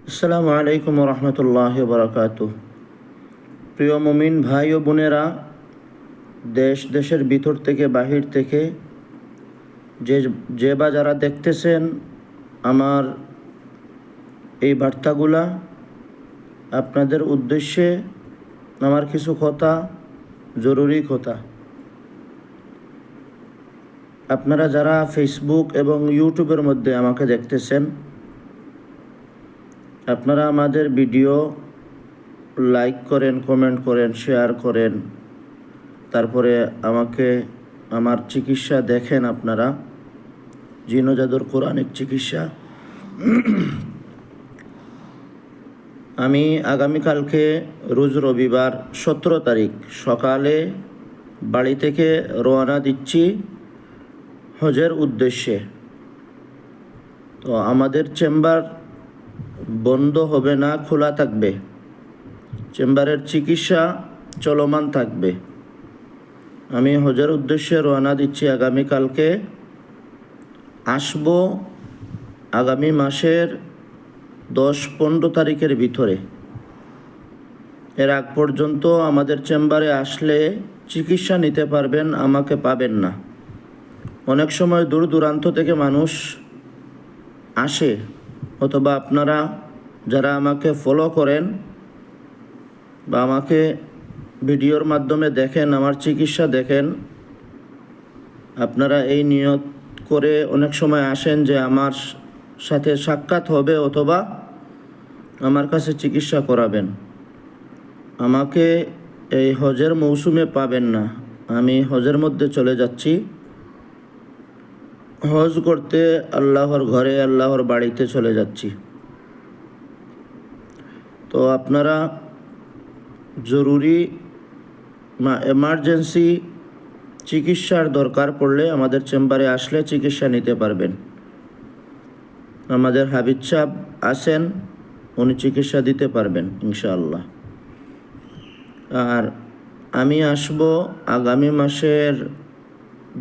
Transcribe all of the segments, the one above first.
আসসালামু আলাইকুম রহমতুল্লাহ বারাকাতুহ। প্রিয় মুমিন ভাই ও বোনেরা, দেশের ভিতর থেকে বাহির থেকে যে বা যারা দেখতেছেন আমার এই বার্তাগুলা, আপনাদের উদ্দেশ্যে আমার কিছু কথা, জরুরি কথা। আপনারা যারা ফেসবুক এবং ইউটিউবের মধ্যে আমাকে দেখতেছেন, আপনারা আমাদের ভিডিও লাইক করেন, কমেন্ট করেন, শেয়ার করেন, তারপরে আমাকে আমার চিকিৎসা দেখেন। আপনারা জিন ও জাদুর কোরআনিক চিকিৎসা আমি আগামীকালকে রোজ রবিবার 17 তারিখ সকালে বাড়ি থেকে রওনা দিচ্ছি হজের উদ্দেশ্যে। তো আমাদের চেম্বার বন্ধ হবে না, খোলা থাকবে। চেম্বারের চিকিৎসা চলমান থাকবে। আমি হজের উদ্দেশ্যে রওনা দিচ্ছি আগামীকালকে। আসব আগামী মাসের 10-15 তারিখের ভিতরে। এর আগ পর্যন্ত আমাদের চেম্বারে আসলে চিকিৎসা নিতে পারবেন, আমাকে পাবেন না। অনেক সময় দূর দূরান্ত থেকে মানুষ আসে, অথবা আপনারা যারা আমাকে ফলো করেন বা আমাকে ভিডিওর মাধ্যমে দেখেন, আমার চিকিৎসা দেখেন, আপনারা এই নিয়ত করে অনেক সময় আসেন যে আমার সাথে সাক্ষাৎ হবে অথবা আমার কাছে চিকিৎসা করাবেন। আমাকে এই হজের মৌসুমে পাবেন না। আমি হজের মধ্যে চলে যাচ্ছি, হজ করতে আল্লাহর ঘরে, আল্লাহর বাড়িতে চলে যাচ্ছি। তো আপনারা জরুরি এমার্জেন্সি চিকিৎসার দরকার পড়লে আমাদের চেম্বারে আসলে চিকিৎসা নিতে পারবেন। আমাদের হাবিব সাহেব আছেন, উনি চিকিৎসা দিতে পারবেন ইনশাআল্লাহ। আর আমি আসব আগামী মাসের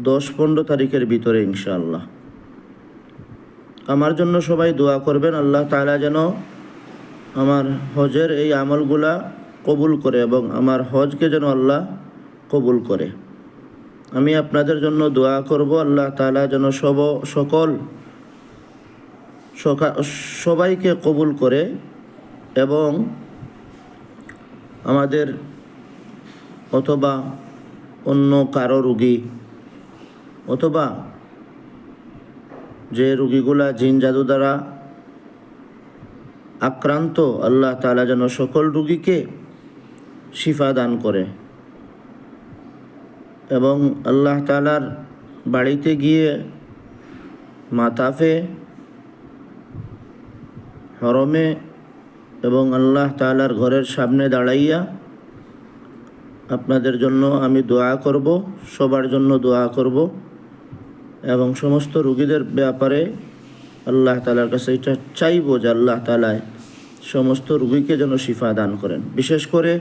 10-15 তারিখের ভিতরে ইনশাআল্লাহ। আমার জন্য সবাই দোয়া করবেন, আল্লাহ তাআলা যেন আমার হজের এই আমলগুলা কবুল করে এবং আমার হজকে যেন আল্লাহ কবুল করে। আমি আপনাদের জন্য দোয়া করব, আল্লাহ তাআলা যেন সবাইকে কবুল করে এবং আমাদের অথবা অন্য কারো রোগী অথবা যে রোগীগুলা জিন জাদু দ্বারা আক্রান্ত, আল্লাহ তাআলা যেন সকল রোগীকে শিফা দান করে এবং আল্লাহ তাআলার বাড়িতে গিয়ে মাতাফে, হরমে এবং আল্লাহ তাআলার ঘরের সামনে দাঁড়াইয়া আপনাদের জন্য আমি দোয়া করব, সবার জন্য দোয়া করব এবং সমস্ত রোগীদের ব্যাপারে আল্লাহ তাআলার কাছে এটা চাইব যে আল্লাহ তাআলা সমস্ত রোগীকে যেন শিফা দান করেন। বিশেষ করে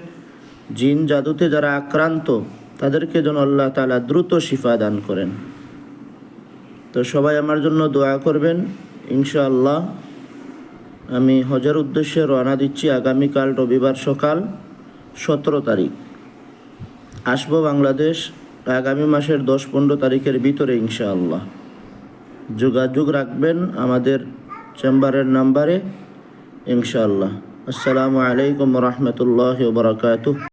জিন জাদুতে যারা আক্রান্ত তাদেরকে যেন আল্লাহ তাআলা দ্রুত শিফা দান করেন। তো সবাই আমার জন্য দোয়া করবেন ইনশাআল্লাহ। আমি হজের উদ্দেশ্যে রওনা দিচ্ছি আগামীকাল রবিবার সকাল 17 তারিখ। আসবো বাংলাদেশ আগামী মাসের 10-15 তারিখের ভিতরে ইনশাআল্লাহ। যোগাযোগ রাখবেন আমাদের চেম্বারের নাম্বারে ইনশাআল্লাহ। আসসালামু আলাইকুম রহমতুল্লাহ বারাকাতুহ।